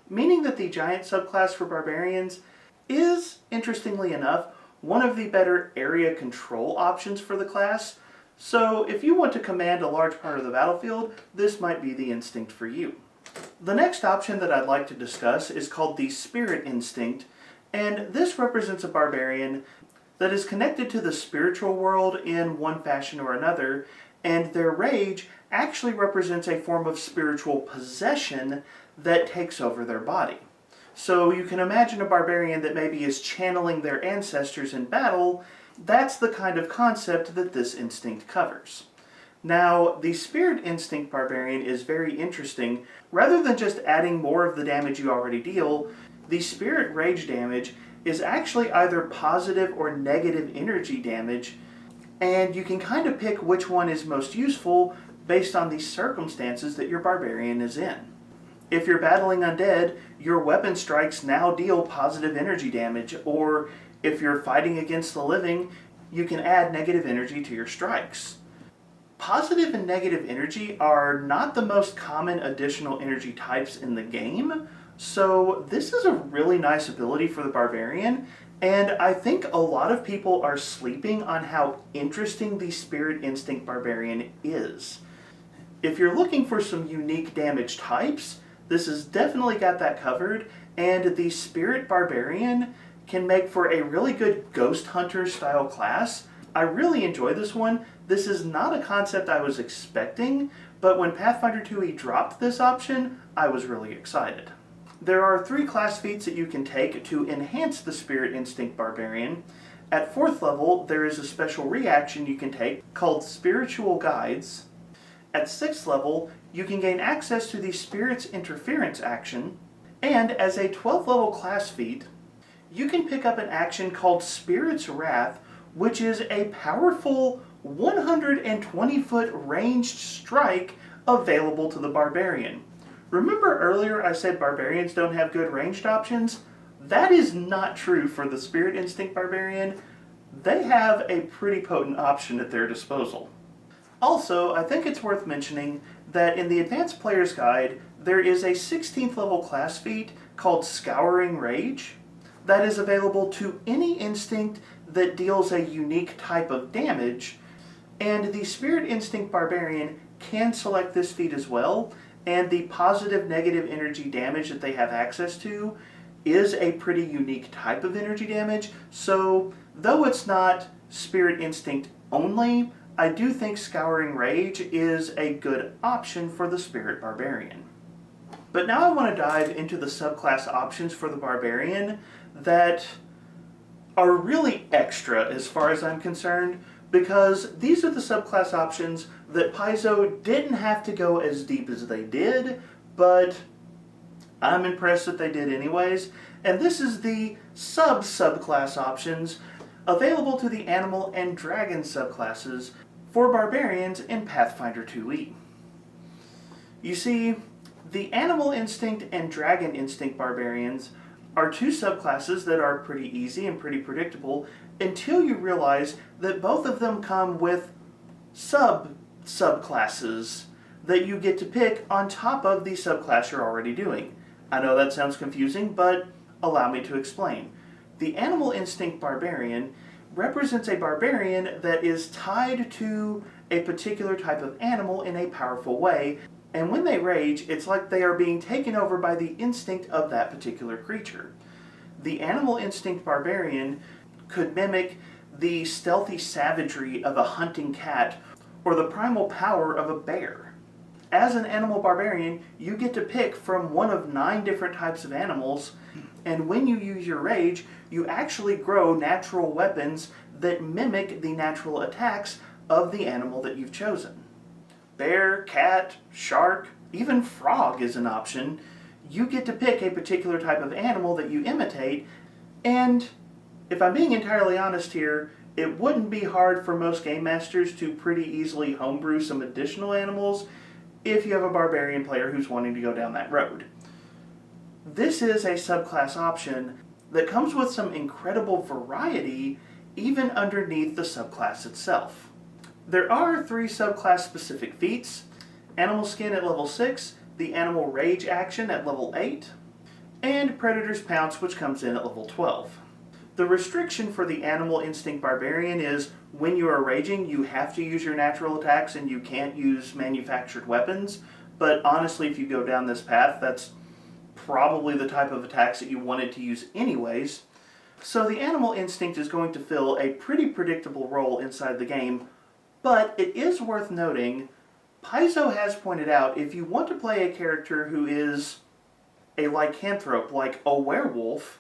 meaning that the Giant subclass for Barbarians is, interestingly enough, one of the better area control options for the class. So if you want to command a large part of the battlefield, this might be the instinct for you. The next option that I'd like to discuss is called the Spirit Instinct, and this represents a barbarian that is connected to the spiritual world in one fashion or another, and their rage actually represents a form of spiritual possession that takes over their body. So you can imagine a barbarian that maybe is channeling their ancestors in battle. That's the kind of concept that this instinct covers. Now, the Spirit Instinct Barbarian is very interesting. Rather than just adding more of the damage you already deal, the Spirit Rage damage is actually either positive or negative energy damage, and you can kind of pick which one is most useful based on the circumstances that your barbarian is in. If you're battling undead, your weapon strikes now deal positive energy damage, or if you're fighting against the living, you can add negative energy to your strikes. Positive and negative energy are not the most common additional energy types in the game, so this is a really nice ability for the barbarian, and I think a lot of people are sleeping on how interesting the Spirit Instinct Barbarian is. If you're looking for some unique damage types, this has definitely got that covered, and the Spirit Barbarian can make for a really good Ghost Hunter style class. I really enjoy this one. This is not a concept I was expecting, but when Pathfinder 2e dropped this option, I was really excited. There are 3 class feats that you can take to enhance the Spirit Instinct Barbarian. At 4th level, there is a special reaction you can take called Spiritual Guides. At 6th level, you can gain access to the Spirit's Interference action, and as a 12th level class feat, you can pick up an action called Spirit's Wrath, which is a powerful 120-foot ranged strike available to the barbarian. Remember earlier I said barbarians don't have good ranged options? That is not true for the Spirit Instinct Barbarian. They have a pretty potent option at their disposal. Also, I think it's worth mentioning that in the Advanced Player's Guide, there is a 16th level class feat called Scouring Rage that is available to any instinct that deals a unique type of damage, and the Spirit Instinct Barbarian can select this feat as well, and the positive negative energy damage that they have access to is a pretty unique type of energy damage, so though it's not Spirit Instinct only, I do think Scouring Rage is a good option for the Spirit Barbarian. But now I want to dive into the subclass options for the Barbarian that are really extra as far as I'm concerned, because these are the subclass options that Paizo didn't have to go as deep as they did, but I'm impressed that they did anyways. And this is the subclass options available to the Animal and Dragon subclasses for Barbarians in Pathfinder 2e. You see, the Animal Instinct and Dragon Instinct Barbarians are 2 subclasses that are pretty easy and pretty predictable until you realize that both of them come with subclasses that you get to pick on top of the subclass you're already doing. I know that sounds confusing, but allow me to explain. The Animal Instinct Barbarian represents a barbarian that is tied to a particular type of animal in a powerful way, and when they rage, it's like they are being taken over by the instinct of that particular creature. The Animal Instinct Barbarian could mimic the stealthy savagery of a hunting cat or the primal power of a bear. As an animal barbarian, you get to pick from one of 9 different types of animals, and when you use your rage, you actually grow natural weapons that mimic the natural attacks of the animal that you've chosen. Bear, cat, shark, even frog is an option. You get to pick a particular type of animal that you imitate, and if I'm being entirely honest here, it wouldn't be hard for most game masters to pretty easily homebrew some additional animals if you have a barbarian player who's wanting to go down that road. This is a subclass option that comes with some incredible variety even underneath the subclass itself. There are 3 subclass specific feats: Animal Skin at level 6, the Animal Rage action at level 8, and Predator's Pounce, which comes in at level 12. The restriction for the Animal Instinct Barbarian is when you are raging, you have to use your natural attacks and you can't use manufactured weapons, but honestly, if you go down this path, that's probably the type of attacks that you wanted to use anyways. So the Animal Instinct is going to fill a pretty predictable role inside the game, but it is worth noting, Paizo has pointed out if you want to play a character who is a lycanthrope, like a werewolf,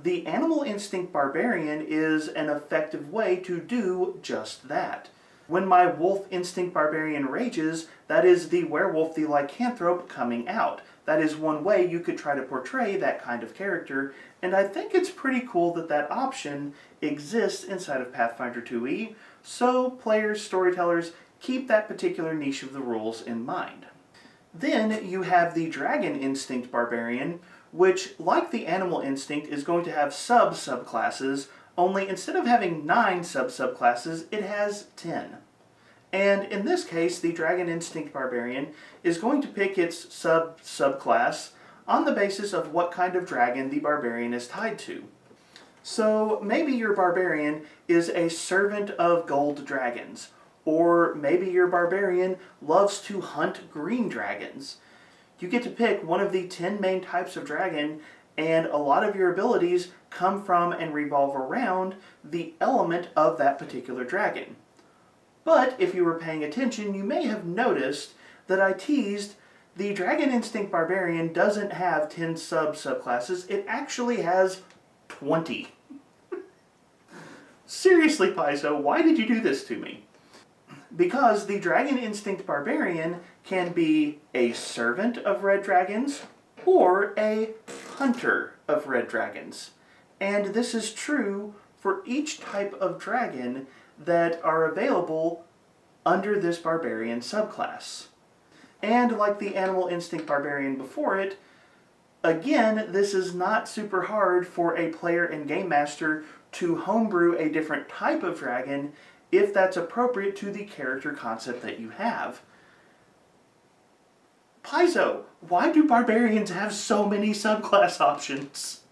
the Animal Instinct Barbarian is an effective way to do just that. When my Wolf Instinct Barbarian rages, that is the werewolf, the lycanthrope, coming out. That is one way you could try to portray that kind of character, and I think it's pretty cool that that option exists inside of Pathfinder 2e, so players, storytellers, keep that particular niche of the rules in mind. Then you have the Dragon Instinct Barbarian, which, like the Animal Instinct, is going to have subclasses, only instead of having 9 subclasses, it has 10. And in this case, the Dragon Instinct Barbarian is going to pick its subclass on the basis of what kind of dragon the barbarian is tied to. So maybe your barbarian is a servant of gold dragons, or maybe your barbarian loves to hunt green dragons. You get to pick one of the 10 main types of dragon, and a lot of your abilities come from and revolve around the element of that particular dragon. But if you were paying attention, you may have noticed that I teased the Dragon Instinct Barbarian doesn't have 10 subclasses, it actually has 20. Seriously, Paizo, why did you do this to me? Because the Dragon Instinct Barbarian can be a servant of red dragons or a hunter of red dragons. And this is true for each type of dragon that are available under this barbarian subclass. And like the Animal Instinct Barbarian before it, again, this is not super hard for a player and game master to homebrew a different type of dragon if that's appropriate to the character concept that you have. Paizo, why do barbarians have so many subclass options?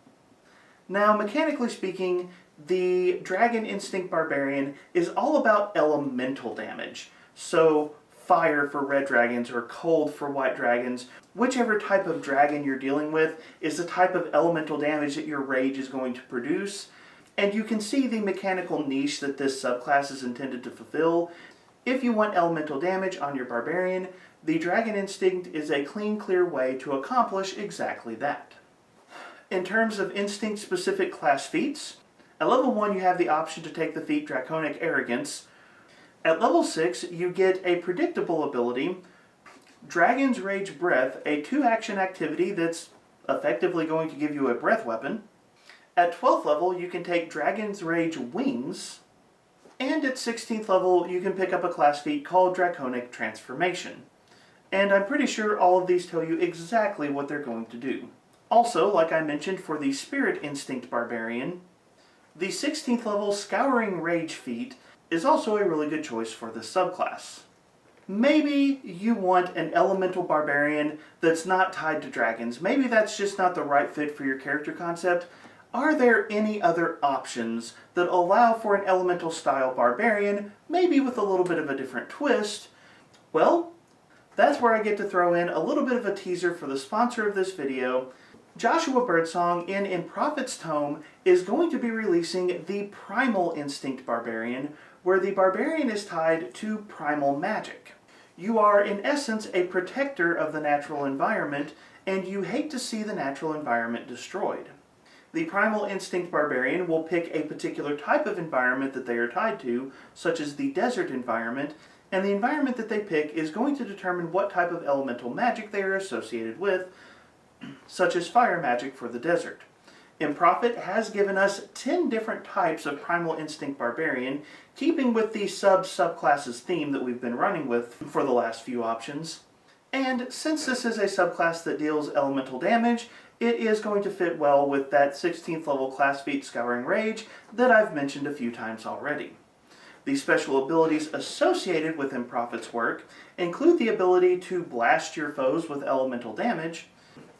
Now, mechanically speaking, the Dragon Instinct Barbarian is all about elemental damage. So, fire for red dragons or cold for white dragons, whichever type of dragon you're dealing with is the type of elemental damage that your rage is going to produce. And you can see the mechanical niche that this subclass is intended to fulfill. If you want elemental damage on your barbarian, the Dragon Instinct is a clean, clear way to accomplish exactly that. In terms of instinct-specific class feats, at level 1 you have the option to take the feat Draconic Arrogance. At level 6 you get a predictable ability, Dragon's Rage Breath, a 2-action activity that's effectively going to give you a breath weapon. At 12th level you can take Dragon's Rage Wings, and at 16th level you can pick up a class feat called Draconic Transformation. And I'm pretty sure all of these tell you exactly what they're going to do. Also, like I mentioned for the Spirit Instinct Barbarian, the 16th level Scouring Rage feat is also a really good choice for this subclass. Maybe you want an elemental barbarian that's not tied to dragons. Maybe that's just not the right fit for your character concept. Are there any other options that allow for an elemental style barbarian, maybe with a little bit of a different twist? Well, that's where I get to throw in a little bit of a teaser for the sponsor of this video. Joshua Birdsong in Improphet's Tome is going to be releasing the Primal Instinct Barbarian, where the barbarian is tied to primal magic. You are, in essence, a protector of the natural environment, and you hate to see the natural environment destroyed. The Primal Instinct Barbarian will pick a particular type of environment that they are tied to, such as the desert environment, and the environment that they pick is going to determine what type of elemental magic they are associated with, such as fire magic for the desert. Improphet has given us 10 different types of Primal Instinct Barbarian, keeping with the subclasses theme that we've been running with for the last few options. And since this is a subclass that deals elemental damage, it is going to fit well with that 16th level class feat Scouring Rage that I've mentioned a few times already. The special abilities associated with Improphet's work include the ability to blast your foes with elemental damage,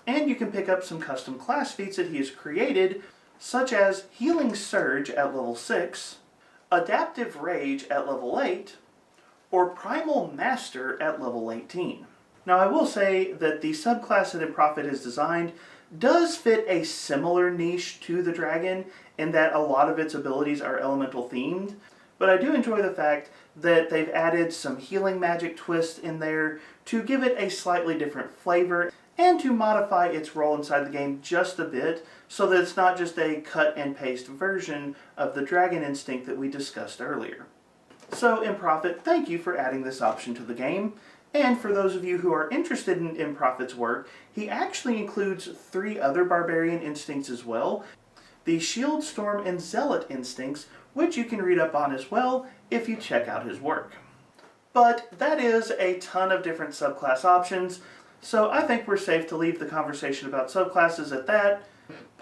and you can pick up some custom class feats that he has created, such as Healing Surge at level 6, Adaptive Rage at level 8, or Primal Master at level 18. Now I will say that the subclass that Improphet has designed does fit a similar niche to the dragon in that a lot of its abilities are elemental themed, but I do enjoy the fact that they've added some healing magic twist in there to give it a slightly different flavor and to modify its role inside the game just a bit so that it's not just a cut and paste version of the Dragon Instinct that we discussed earlier. So Improphet, thank you for adding this option to the game. And for those of you who are interested in Improphet's work, he actually includes 3 other Barbarian Instincts as well, the Shield, Storm, and Zealot Instincts, which you can read up on as well if you check out his work. But that is a ton of different subclass options, so I think we're safe to leave the conversation about subclasses at that.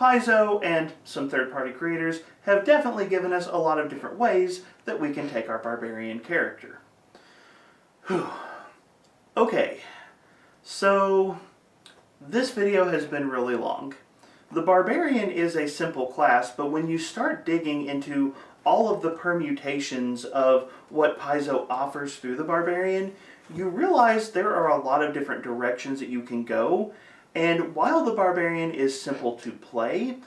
Paizo and some third-party creators have definitely given us a lot of different ways that we can take our barbarian character. Whew. Okay, so this video has been really long. The Barbarian is a simple class, but when you start digging into all of the permutations of what Paizo offers through the Barbarian, you realize there are a lot of different directions that you can go, and while the Barbarian is simple to play,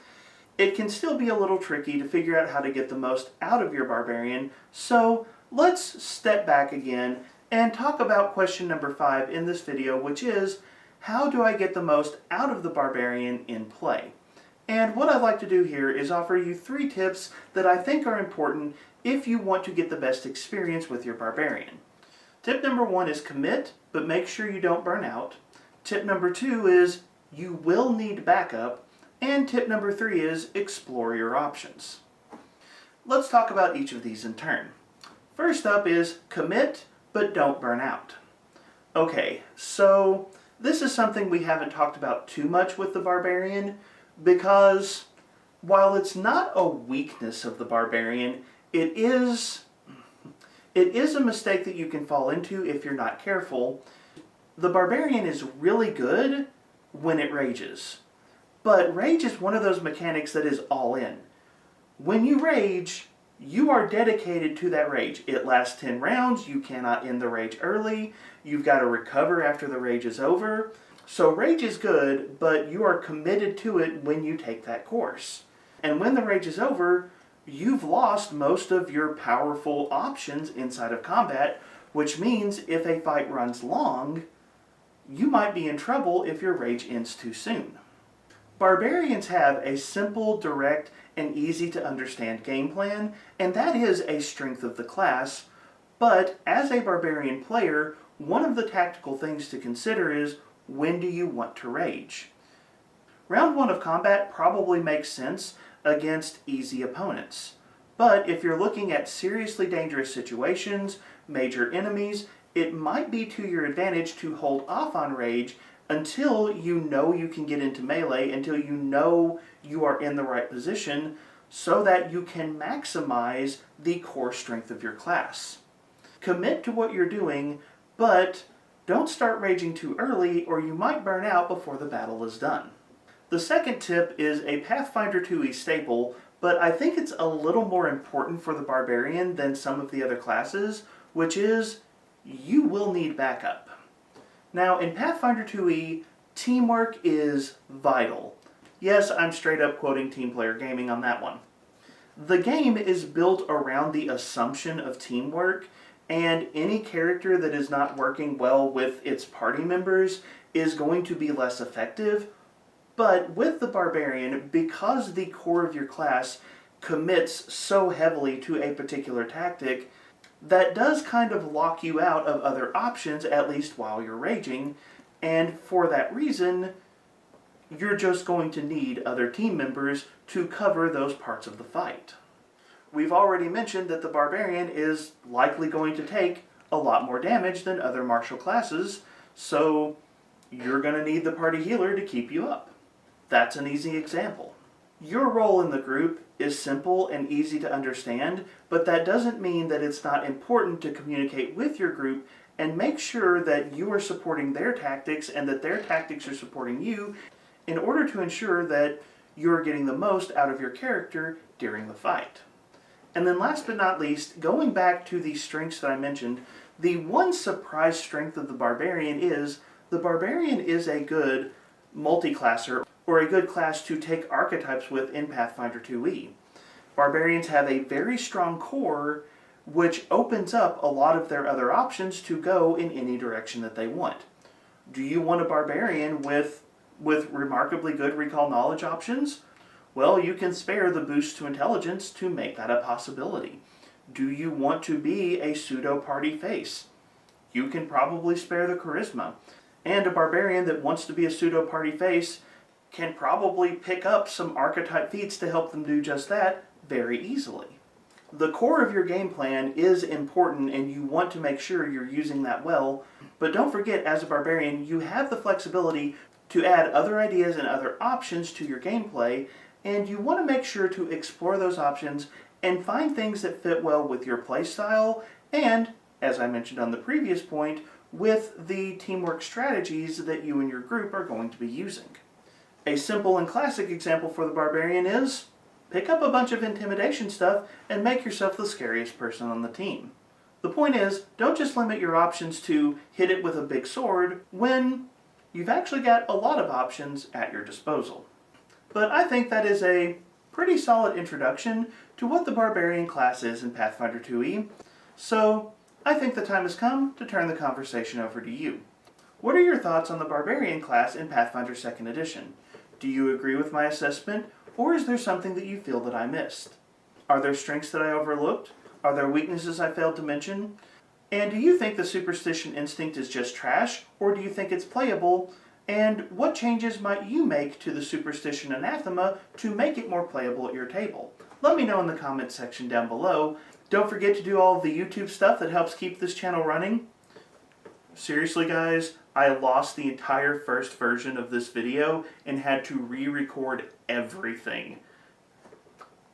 it can still be a little tricky to figure out how to get the most out of your Barbarian, so let's step back again and talk about question number 5 in this video, which is, how do I get the most out of the Barbarian in play? And what I'd like to do here is offer you 3 tips that I think are important if you want to get the best experience with your Barbarian. Tip number 1 is commit, but make sure you don't burn out. Tip number 2 is you will need backup. And tip number 3 is explore your options. Let's talk about each of these in turn. First up is commit, but don't burn out. Okay, so this is something we haven't talked about too much with the Barbarian, because while it's not a weakness of the Barbarian, it is a mistake that you can fall into if you're not careful. The Barbarian is really good when it rages, but rage is one of those mechanics that is all in. When you rage, you are dedicated to that rage. It lasts 10 rounds, you cannot end the rage early, you've got to recover after the rage is over. So rage is good, but you are committed to it when you take that course. And when the rage is over, you've lost most of your powerful options inside of combat, which means if a fight runs long, you might be in trouble if your rage ends too soon. Barbarians have a simple, direct, and easy to understand game plan, and that is a strength of the class, but as a Barbarian player, one of the tactical things to consider is, when do you want to rage? Round 1 of combat probably makes sense against easy opponents, but if you're looking at seriously dangerous situations, major enemies, it might be to your advantage to hold off on rage until you know you can get into melee, until you know you are in the right position, so that you can maximize the core strength of your class. Commit to what you're doing, but don't start raging too early or you might burn out before the battle is done. The second tip is a Pathfinder 2e staple, but I think it's a little more important for the Barbarian than some of the other classes, which is you will need backup. Now, in Pathfinder 2e, teamwork is vital. Yes, I'm straight up quoting Team Player Gaming on that one. The game is built around the assumption of teamwork, and any character that is not working well with its party members is going to be less effective. But with the Barbarian, because the core of your class commits so heavily to a particular tactic, that does kind of lock you out of other options, at least while you're raging, and for that reason, you're just going to need other team members to cover those parts of the fight. We've already mentioned that the Barbarian is likely going to take a lot more damage than other martial classes, so you're going to need the party healer to keep you up. That's an easy example. Your role in the group is simple and easy to understand, but that doesn't mean that it's not important to communicate with your group and make sure that you are supporting their tactics and that their tactics are supporting you in order to ensure that you're getting the most out of your character during the fight. And then last but not least, going back to the strengths that I mentioned, the one surprise strength of the Barbarian is a good multi-classer, or a good class to take archetypes with in Pathfinder 2e. Barbarians have a very strong core, which opens up a lot of their other options to go in any direction that they want. Do you want a Barbarian with remarkably good recall knowledge options? Well, you can spare the boost to intelligence to make that a possibility. Do you want to be a pseudo-party face? You can probably spare the charisma. And a Barbarian that wants to be a pseudo-party face can probably pick up some archetype feats to help them do just that very easily. The core of your game plan is important and you want to make sure you're using that well, but don't forget, as a Barbarian, you have the flexibility to add other ideas and other options to your gameplay, and you want to make sure to explore those options and find things that fit well with your playstyle and, as I mentioned on the previous point, with the teamwork strategies that you and your group are going to be using. A simple and classic example for the Barbarian is pick up a bunch of intimidation stuff and make yourself the scariest person on the team. The point is, don't just limit your options to hit it with a big sword when you've actually got a lot of options at your disposal. But I think that is a pretty solid introduction to what the Barbarian class is in Pathfinder 2e, so I think the time has come to turn the conversation over to you. What are your thoughts on the Barbarian class in Pathfinder 2nd Edition? Do you agree with my assessment, or is there something that you feel that I missed? Are there strengths that I overlooked? Are there weaknesses I failed to mention? And do you think the Superstition instinct is just trash, or do you think it's playable? And what changes might you make to the Superstition anathema to make it more playable at your table? Let me know in the comments section down below. Don't forget to do all of the YouTube stuff that helps keep this channel running. Seriously guys, I lost the entire first version of this video and had to re-record everything.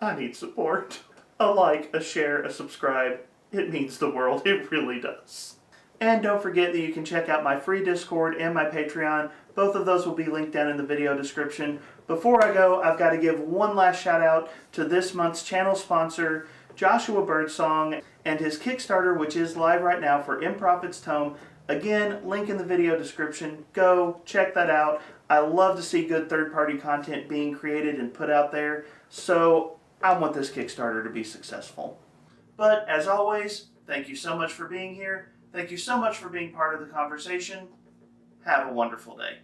I need support. A like, a share, a subscribe. It means the world, it really does. And don't forget that you can check out my free Discord and my Patreon. Both of those will be linked down in the video description. Before I go, I've got to give one last shout out to this month's channel sponsor, Joshua Birdsong, and his Kickstarter, which is live right now for Improphet's Tome. Again, link in the video description. Go, check that out. I love to see good third-party content being created and put out there, so I want this Kickstarter to be successful. But as always, thank you so much for being here. Thank you so much for being part of the conversation. Have a wonderful day.